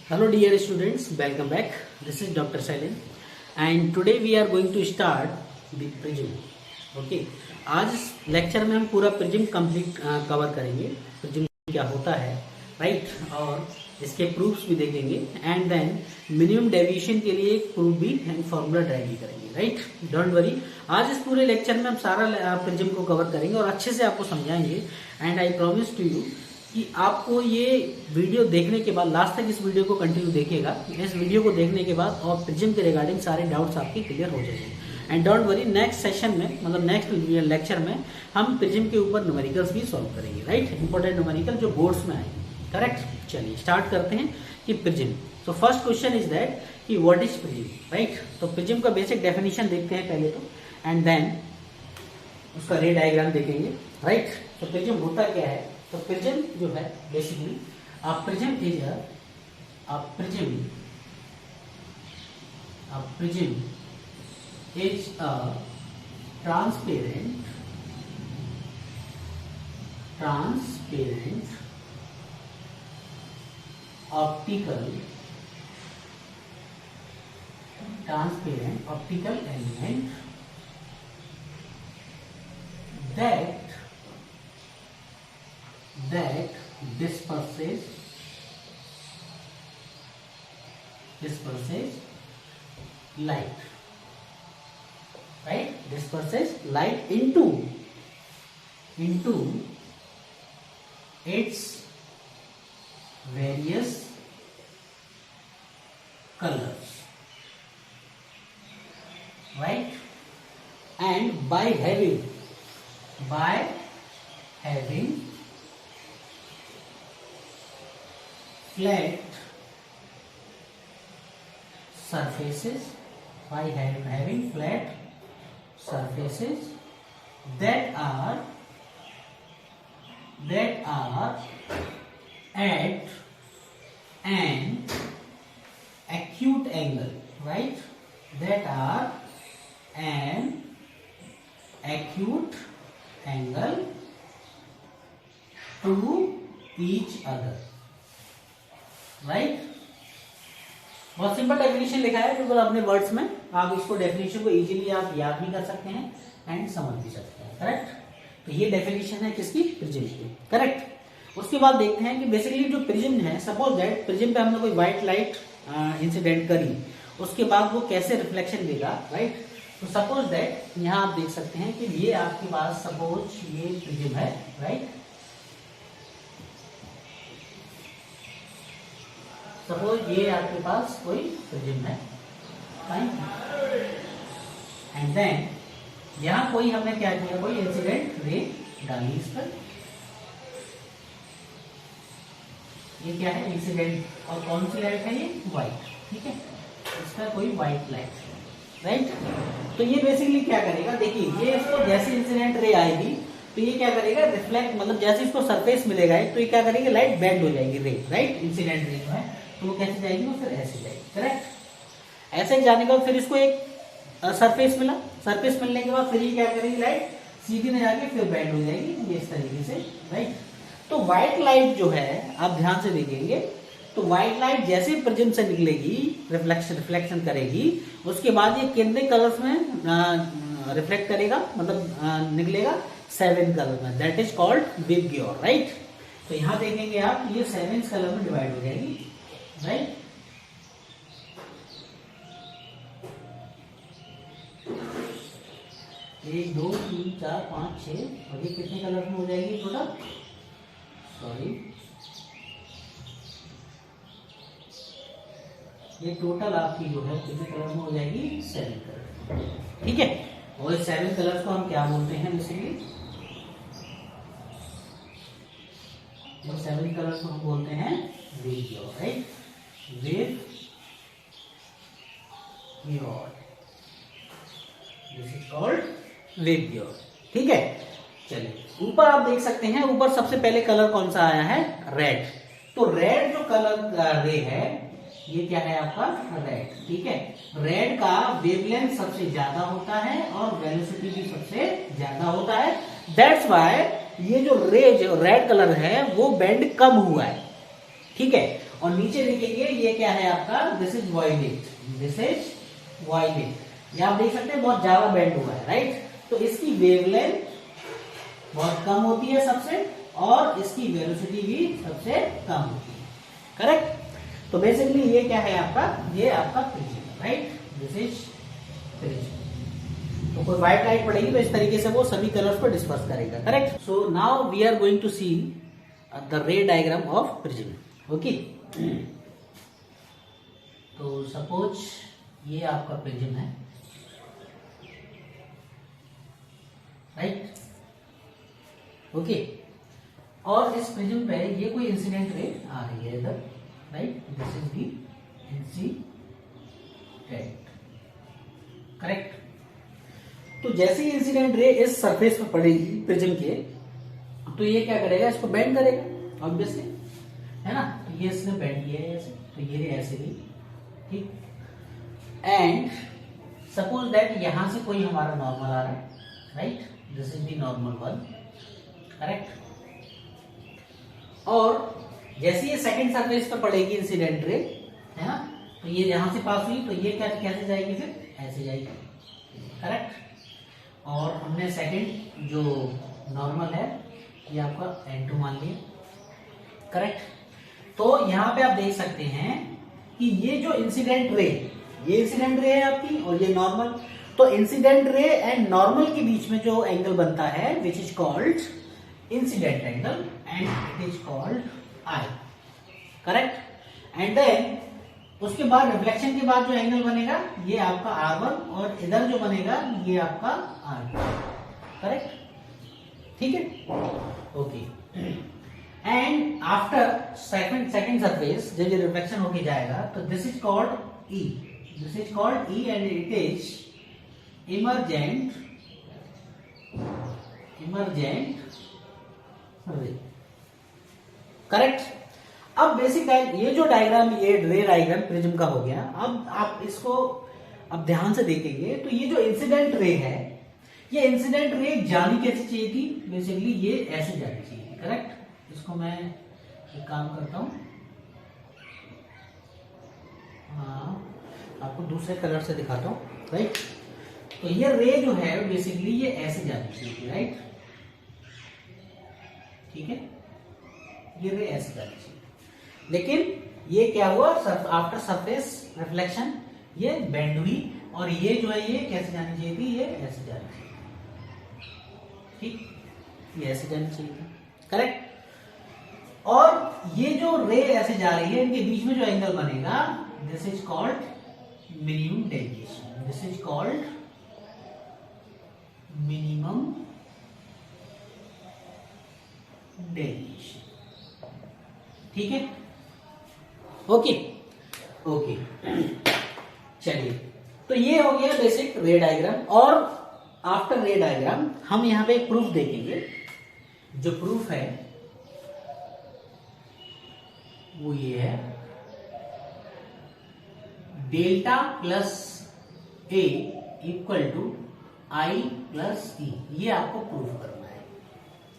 Hello dear students, welcome back. This is Dr. Sailen and today we are going to start the prism. Okay. आज इस lecture में हम पूरा prism complete cover करेंगे. Prism क्या होता है, राइट, और इसके प्रूफ्स भी देखेंगे एंड देन मिनिमम डेविएशन के लिए एक प्रूफ भी एंड फॉर्मूला ड्राइव भी करेंगे. Right, don't worry. आज इस पूरे लेक्चर में हम सारा प्रिज्म को कवर करेंगे और अच्छे से आपको समझाएंगे and I promise to you कि आपको ये वीडियो देखने के बाद लास्ट तक इस वीडियो को कंटिन्यू देखिएगा. इस वीडियो को देखने के बाद और प्रिज्म के रिगार्डिंग सारे डाउट्स आपके क्लियर हो जाएंगे. And don't worry, next session में मतलब नेक्स्ट लेक्चर में हम प्रिज्म के ऊपर न्यूमेरिकल्स भी सॉल्व करेंगे. राइट, इंपॉर्टेंट न्यूमेरिकल जो बोर्ड्स में आएंगे. करेक्ट. चलिए स्टार्ट करते हैं कि प्रिज्म. तो फर्स्ट क्वेश्चन इज दैट कि व्हाट इज प्रिज्म. राइट, तो प्रिज्म का बेसिक डेफिनेशन देखते हैं पहले तो एंड देन उसका रे डायग्राम देखेंगे. राइट, तो प्रिज्म होता क्या है. तो प्रिज्म जो है basically prism is a transparent optical element that disperses light. Right, disperses light into its various colors. Right, and by having flat surfaces, that are at an acute angle. Right, that are an acute angle to each other. Right, बहुत simple definition लिखा है बिल्कुल अपने words में. आप इसको definition को easily आप याद भी कर सकते हैं एंड समझ भी सकते हैं. करेक्ट, तो ये डेफिनेशन है किसकी, प्रिज्म की. करेक्ट. उसके बाद देखते हैं कि बेसिकली जो प्रिज्म है, सपोज दैट प्रिज्म पे हमने कोई व्हाइट लाइट इंसिडेंट करी, उसके बाद वो कैसे रिफ्लेक्शन देगा. राइट, तो सपोज दैट यहाँ आप देख सकते हैं कि ये आपके पास सपोज ये प्रिज्म है. राइट, सपोज ये आपके पास कोई प्रिज्म है. फाइन. एंड देन यहां कोई हमने क्या किया, कोई इंसिडेंट रे डाली इस पर. ये क्या है, इंसिडेंट. और कौन सी लाइट है, ये व्हाइट. ठीक है, इसका कोई व्हाइट लाइट. राइट, तो ये बेसिकली क्या करेगा, देखिए ये इसको जैसे इंसिडेंट रे आएगी तो ये क्या करेगा, रिफ्लेक्ट, मतलब जैसे इसको सरफेस मिलेगा तो ये क्या करेगी, लाइट बेंड हो जाएगी रे. राइट, इंसिडेंट रे जो है तो वो कैसे जाएगी, वो फिर ऐसे जाएगी. करेक्ट, ऐसे जाने के बाद फिर इसको एक सरफेस मिला. सरफेस मिलने के बाद फिर ये क्या करेगी, लाइट सीधी में जाके फिर बेंड हो जाएगी ये इस तरीके से. राइट, तो व्हाइट लाइट जो है आप ध्यान से देखेंगे तो व्हाइट लाइट जैसे प्रिज्म से निकलेगी, रिफ्लेक्शन करेगी, उसके बाद ये कितने कलर्स में रिफ्लेक्ट करेगा, मतलब निकलेगा 7 कलर में. That is called VIBGYOR. Right, तो यहां देखेंगे आप ये 7 कलर में डिवाइड हो जाएगी. राइट, एक 2 3 4 5 6 और ये कितने कलर में हो जाएगी टोटल, सॉरी ये टोटल आपकी जो है कितने कलर में हो जाएगी, 7 कलर. ठीक है, और इस 7 कलर्स को हम क्या बोलते हैं, बेसिकली इन 7 कलर्स को हम बोलते हैं VIBGYOR. Right, VIBGYOR. This is called VIBGYOR. ठीक है, चलिए ऊपर आप देख सकते हैं, ऊपर सबसे पहले कलर कौन सा आया है, रेड. तो रेड जो कलर रे है ये क्या है आपका, रेड. ठीक है, रेड का वेवलेंथ सबसे ज्यादा होता है और वेलोसिटी भी सबसे ज्यादा होता है. दैट्स व्हाई ये जो रे जो रेड कलर है वो बेंड कम हुआ है. ठीक है, और नीचे लिखेंगे ये क्या है आपका, this is violet, this is violet. ये आप देख सकते हैं बहुत ज्यादा बेंड हुआ है, राइट। तो इसकी वेवलेंथ बहुत कम होती है सबसे, और इसकी वेलोसिटी भी सबसे कम होती है, करेक्ट। तो बेसिकली ये क्या है आपका, ये आपका prism, right, this is prism. तो कोई व्हाइट लाइट पड़ेगी तो इस तरीके से वो सभी कलर्स को डिस्पर्स करेगा, correct. So now we are going to see the ray diagram of prism, okay. तो सपोज ये आपका प्रिज्म है, राइट, ओके। और इस प्रिज्म पे ये कोई इंसिडेंट रे आ रही है इधर, right, this is the incident, correct. तो जैसे ही इंसिडेंट रे इस सरफेस पर पड़ेगी प्रिज्म के, तो ये क्या करेगा, इसको बेंड करेगा ऑब्वियसली, है ना। तो ये इसने बेंड किया है ऐसे, तो ये रे ऐसे भी, ठीक। एंड सपोज दैट यहां से कोई हमारा नॉर्मल आ रहा है, right, this is the normal one, correct. और जैसे ये सेकंड सरफेस पर पड़ेगी इंसिडेंट रे, है ना, तो ये यहां से पास हुई, तो ये क्या कैसे जाएगी, फिर ऐसे जाएगी, करेक्ट। और हमने सेकंड जो नॉर्मल है ये आपका N2 मान लिया, करेक्ट। तो यहां पे आप देख सकते हैं कि ये जो इंसिडेंट रे, ये इंसिडेंट रे है आपकी, और ये नॉर्मल। तो इंसिडेंट रे एंड नॉर्मल के बीच में जो एंगल बनता है which is called incident angle, and it is called I, correct. And then उसके बाद रिफ्लेक्शन के बाद जो एंगल बनेगा ये आपका R1, और इधर जो बनेगा ये आपका R2, करेक्ट, ठीक है, okay. And after second surface जब ये रिफ्लेक्शन होके जाएगा, तो this is called E, this is called E, and it is emergent रे, करेक्ट। अब बेसिक ये जो डायग्राम, ये रे डायग्राम प्रिज्म का हो गया। अब आप इसको अब ध्यान से देखेंगे तो ये जो इंसिडेंट रे है, ये इंसिडेंट रे जानी कैसे चाहिए थी, बेसिकली ये ऐसे जानी चाहिए थी, करेक्ट। इसको मैं एक काम करता हूं, हाँ, आपको दूसरे कलर से दिखाता हूं, राइट। तो ये रे जो है बेसिकली ये ऐसे जानी चाहिए थी, राइट, ठीक है, ये रे ऐसे जानी चाहिए। लेकिन ये क्या हुआ, आफ्टर सरफेस रिफ्लेक्शन ये बेंड हुई, और ये जो है ये कैसे जानी चाहिए थी, ये ऐसे जानी चाहिए, ठीक, ये ऐसे जानी चाहिए थी, करेक्ट। और ये जो रे ऐसे जा रही है, इनके बीच में जो एंगल बनेगा, this is called minimum deviation, this is called minimum deviation, ठीक है, ओके, ओके। चलिए, तो ये हो गया बेसिक रे डायग्राम। और आफ्टर रे डायग्राम हम यहां पे एक प्रूफ देखेंगे। जो प्रूफ है वो ये है, delta plus A equal to I plus E, ये आपको प्रूफ करना है,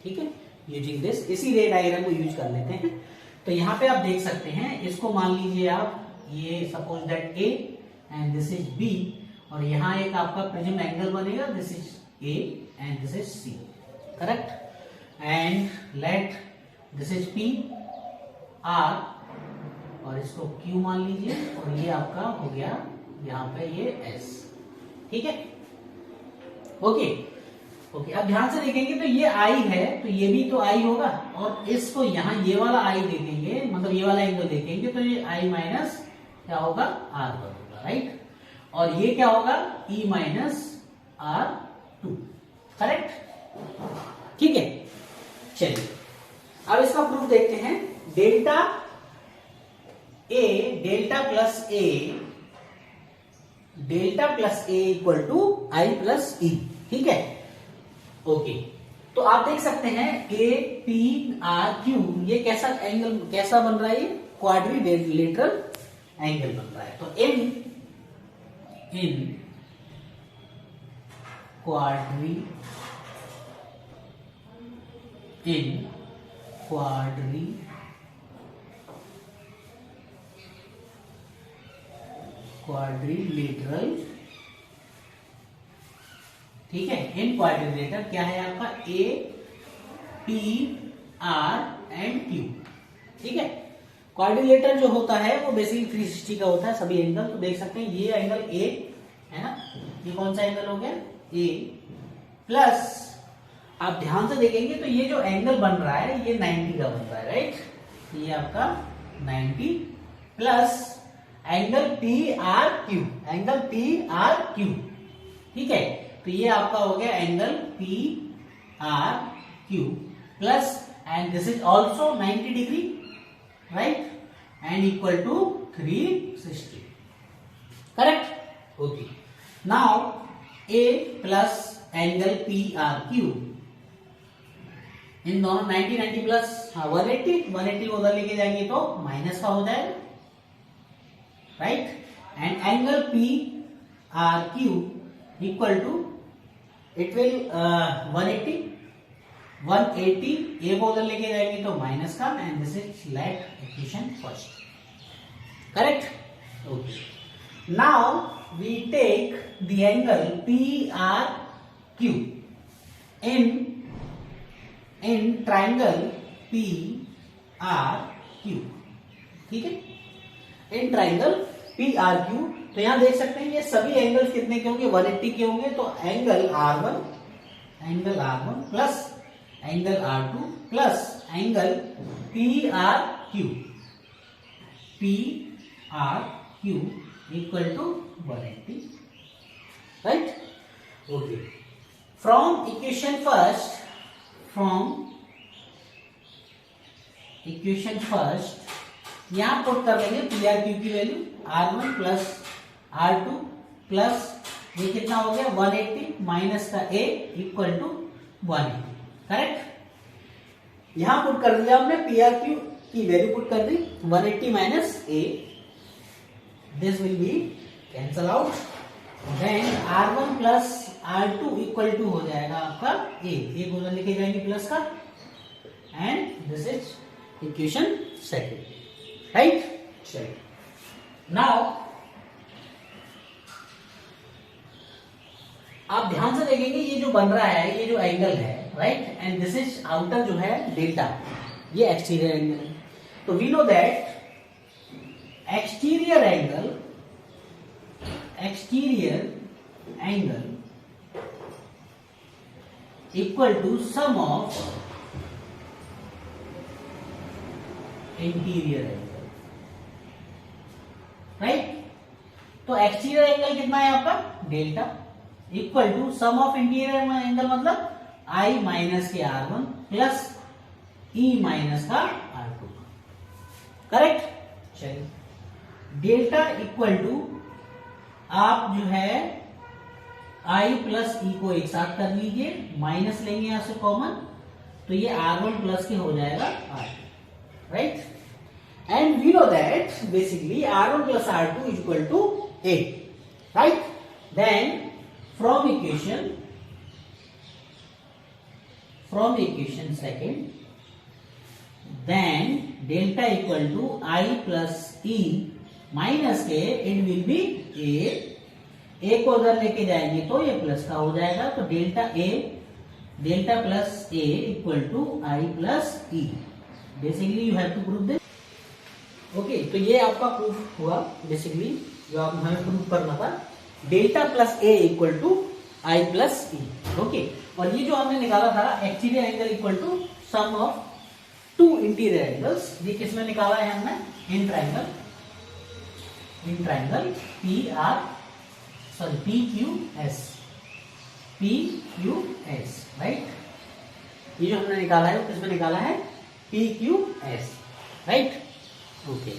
ठीक है। यूजिंग दिस, इसी रे डायग्राम को यूज कर लेते हैं। तो यहां पे आप देख सकते हैं, इसको मान लीजिए आप, ये suppose that A and this is B, और यहां एक आपका प्रिज्म एंगल बनेगा, this is A and this is C, correct. And let this is P R, और इसको क्यू मान लीजिए, और ये आपका हो गया यहां पे ये एस, ठीक है, ओके, ओके। अब ध्यान से देखेंगे तो ये आई है, तो ये भी तो आई होगा, और इसको यहां ये वाला आई देखेंगे, मतलब ये वाला एंगल देखेंगे, तो ये आई माइनस क्या होगा, आर होगा, राइट। और ये क्या होगा, E minus R two, correct, ठीक है। चलिए अब इसका प्रूफ देखते हैं। Delta plus A equal to I plus E, ठीक है, ओके। तो आप देख सकते हैं ए पी आर क्यू, ये कैसा एंगल, कैसा बन रहा है, ये क्वाड्रिलेटरल एंगल बन रहा है। तो इन क्वाड्रिलेटरल, ठीक है। इन क्वाड्रिलेटर क्या है आपका A P R and Q, ठीक है। क्वाड्रिलेटर जो होता है वो बेसिकली 360 का होता है सभी एंगल। तो देख सकते हैं ये एंगल ए है ना, ये कौन सा एंगल हो गया ए, प्लस आप ध्यान से देखेंगे तो ये जो एंगल बन रहा है ये 90 का बन रहा है, राइट। ये आपका 90 plus angle P R Q, angle P R Q, ठीक है। तो ये आपका हो गया angle P R Q plus, and this is also 90 degree, right, and equal to 360, correct. Okay, now A plus angle P R Q, इन दोनों 90 90 plus 180 उधर लेके जाएंगे तो माइनस का हो जाएगा, right. And angle P R Q equal to it will 180 A को उधर लेके जाएंगे तो माइनस का, and this is let equation first, correct. Okay, now we take the angle P R Q in triangle P R Q, ठीक है। In triangle P R Q, तो यहां देख सकते हैं ये सभी एंगल्स कितने के होंगे 180 के होंगे। तो angle R1 plus angle R2 plus angle PRQ equal to 180, right. Okay, from equation first यहां पुट कर लेंगे PRQ की value R1 plus R2 plus ये कितना हो गया 180 माइनस का A इक्वल टू 180, करेक्ट। यहां पुट कर दिया हमने PRQ की वैल्यू पुट कर दी 180 minus A, this will be cancel out, then R1 plus R2 equal to हो जाएगा आपका A को लेके जाएंगे प्लस का, and this is equation second, right. चलिए, नाउ आप ध्यान से देखेंगे ये जो बन रहा है ये जो एंगल है, right, and this is outer जो है डेल्टा, ये एक्सटीरियर एंगल है। तो we know that exterior angle equal to sum of interior angle, right. तो एक्सटीरियर एंगल कितना है आपका delta equal to sum of interior angle मतलब I माइनस के R1 प्लस E माइनस का R2, करेक्ट। चलिए, डेल्टा इक्वल टू आप जो है I प्लस E को एक साथ कर लीजिए, माइनस लेंगे यहां से कॉमन, तो ये R1 प्लस के हो जाएगा R2, राइट। And we know that basically R1 plus R2 is equal to A, right. Then from equation second, then delta equal to I plus E minus K, it will be A को अगर लेके जाएंगे तो ये plus का हो जाएगा, तो delta plus A equal to I plus E, basically you have to prove this. Okay, तो ये आपका प्रूफ हुआ बेसिकली जो आप हमें प्रूफ करना था, delta plus A equal to I plus E, okay. और ये जो हमने निकाला था exterior angle equal to sum of two interior angles, ये किसमें निकाला है हमने इन ट्राइंगल PQS, राइट। ये जो हमने निकाला है किसमें निकाला है PQS, right. Okay,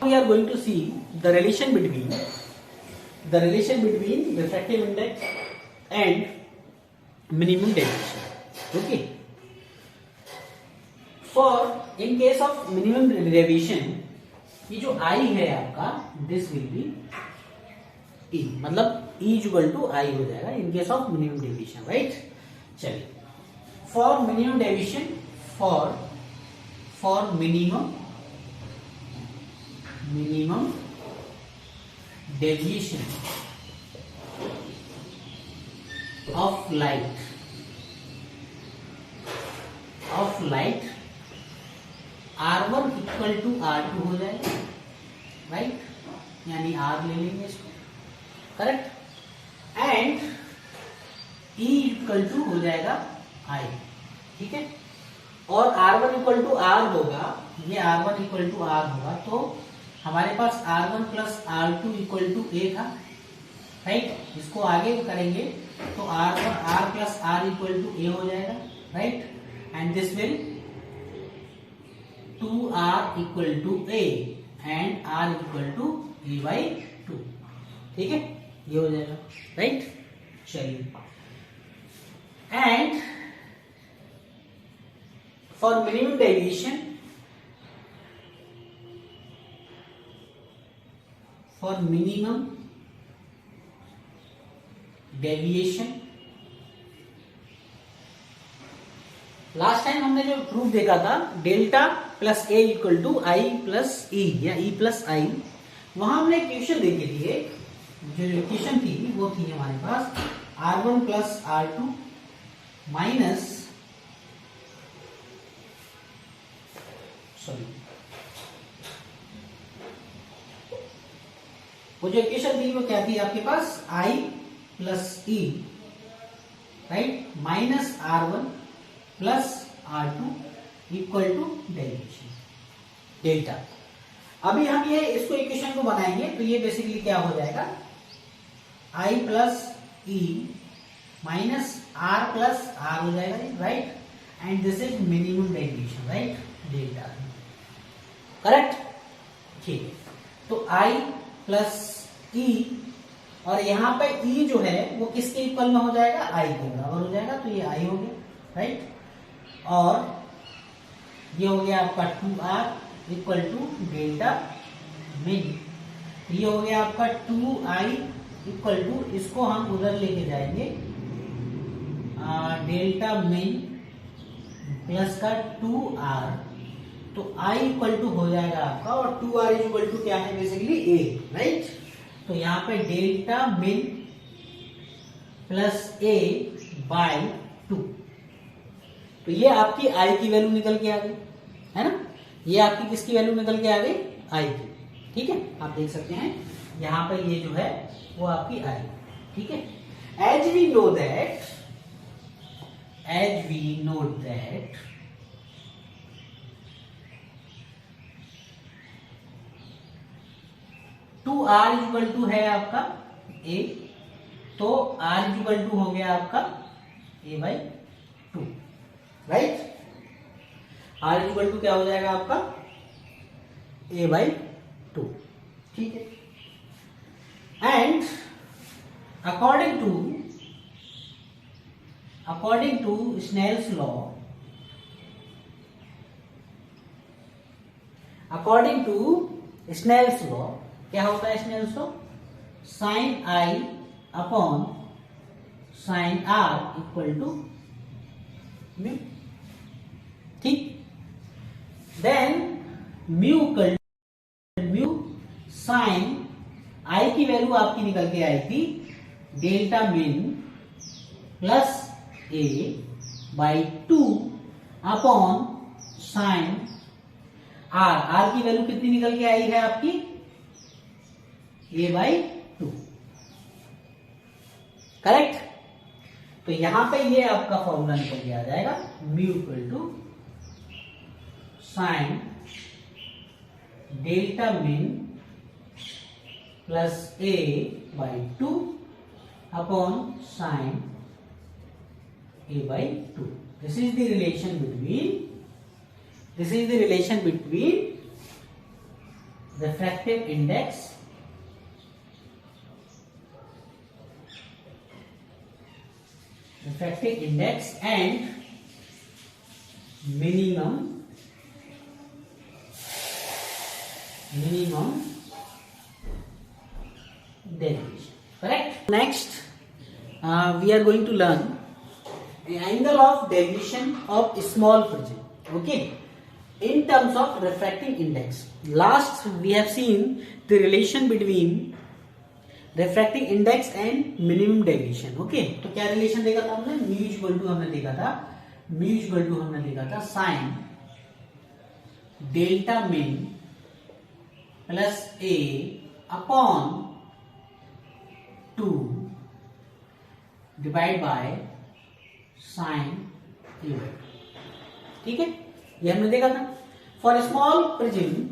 we are going to see the relation between refractive index and minimum deviation, okay। for in case of minimum deviation ये जो I है आपका this will be E, मतलब E इक्वल टू I हो जाएगा in case of minimum deviation, right। चलिए, for minimum deviation for minimum deviation of light R1 equal to R2 हो जाएगा, राइट, यानी R ले लेंगे इसको, correct, and E equal to हो जाएगा I, ठीक है, और R1 इक्वल टू R होगा, ये R1 इक्वल टू R होगा, तो हमारे पास R1 plus R2 equal to A था, राइट, इसको आगे करेंगे तो R plus R equal to A हो जाएगा, right, and this will 2R equal to A and R equal to A by 2, ठीक है, ये हो जाएगा, राइट, चलिए, and for minimum deviation, last time हमने जो प्रूफ देखा था delta plus A equal to I plus E या ई प्लस आई, वहां हमने इक्वेशन देखी थी, जो इक्वेशन थी वो थी हमारे पास R1 plus R2 minus, sorry, वो जो इक्वेशन थी वो क्या थी आपके पास, I plus E, right, minus R1 plus R2 equal to derivation delta. अभी हम ये इसको इक्वेशन को बनाएंगे तो ये बेसिकली क्या हो जाएगा, I plus E minus R plus R हो जाएगा, right, and this is minimum derivation, right, delta, correct, ठीक है, तो I प्लस ई, और यहाँ पे E जो है वो किसके इक्वल में हो जाएगा, I के बराबर हो जाएगा, तो ये I हो गया, राइट, और ये हो गया आपका 2R equal to delta min, ये हो गया आपका 2I इक्वल टू, इसको हम उधर लेके जाएंगे, डेल्टा मिन प्लस का 2R, तो I इक्वल टू हो जाएगा आपका, और 2R इक्वल टू क्या है बेसिकली A, राइट, तो यहाँ पे delta min plus A by 2, तो ये आपकी I की वैल्यू निकल के आ गई, है ना, ये आपकी किसकी वैल्यू निकल के आ गई, I की, ठीक है, आप देख सकते हैं यहाँ पे ये जो है वो आपकी I, ठीक है, as we know that 2R equal to है आपका A, तो R इक्वल टू हो गया आपका A by 2, right, R equal to क्या हो जाएगा आपका A बाई 2, ठीक है, and according to Snell's law, क्या होता है Snell's law, sine I upon sine R equal to mu, ठीक, देन म्यू साइन I की वैल्यू आपकी निकल के आई थी delta min plus A by 2 upon sine R की वैल्यू कितनी निकल के आई है आपकी A बाई 2, करेक्ट, तो यहां पे ये आपका फॉर्मूला निकल के आ जाएगा, mu equal to sine delta min plus A by 2 upon sine A by 2. This is the relation between refractive index and minimum deviation. Correct? Next, we are going to learn the angle of deviation of small prism, okay, in terms of refracting index. Last we have seen the relation between refractive index and minimum deviation. Okay, तो क्या relation देखा था हमने, mu equal to हमने देखा था sine delta min plus A upon 2 divide by sine A. ठीक है, ये हमने देखा था। For small prism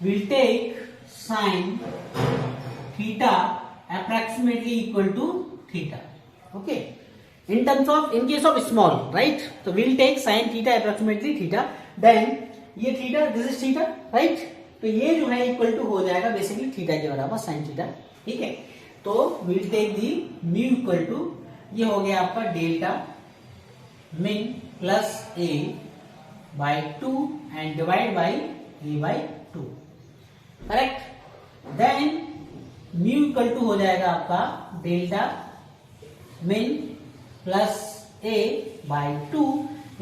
we'll take sin theta approximately equal to theta. Okay, in case of small, right, so we'll take sin theta approximately theta, then ये theta, this is theta, right, तो ये जो है इक्वल टू हो जाएगा basically theta के बराबर sin theta. ठीक है, तो we'll take the mu equal to, ये हो गया आपका delta min plus a by 2 and divide by a by 2, correct. Then mu equal to हो जाएगा आपका डेल्टा मिन प्लस ए बाय 2,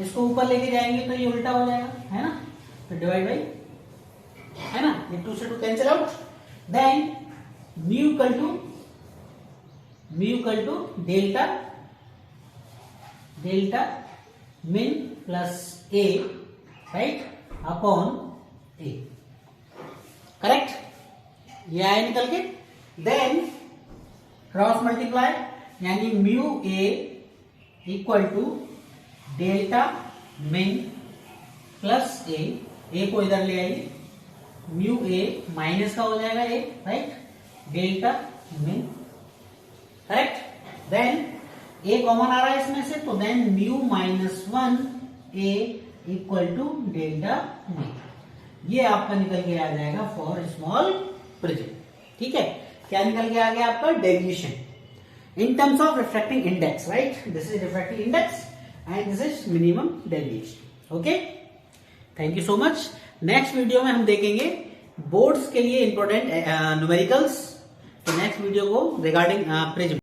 इसको ऊपर लेके जाएंगे तो ये उल्टा हो जाएगा, है ना, तो डिवाइड बाई, है ना, ये 2 से 2 cancel out. Then mu equal to delta min plus A, right, upon A, correct, ये आया निकल के। देन क्रॉस मल्टीप्लाई, यानी mu A equal to delta min plus A को इधर ले आइए, म्यू ए माइनस का हो जाएगा A, right, delta min, correct. Then A common आ रहा है इसमें से, तो then mu minus 1 A equal to delta min, ये आपका निकल के आ जाएगा फॉर स्मॉल प्रिज्म। ठीक है, क्या निकल के आ गया आपका, deviation in terms of refractive index, right, this is refractive index and this is minimum deviation. Okay, thank you so much. Next video में हम देखेंगे बोर्ड्स के लिए इंपॉर्टेंट न्यूमेरिकल्स, तो नेक्स्ट वीडियो को रिगार्डिंग प्रिज्म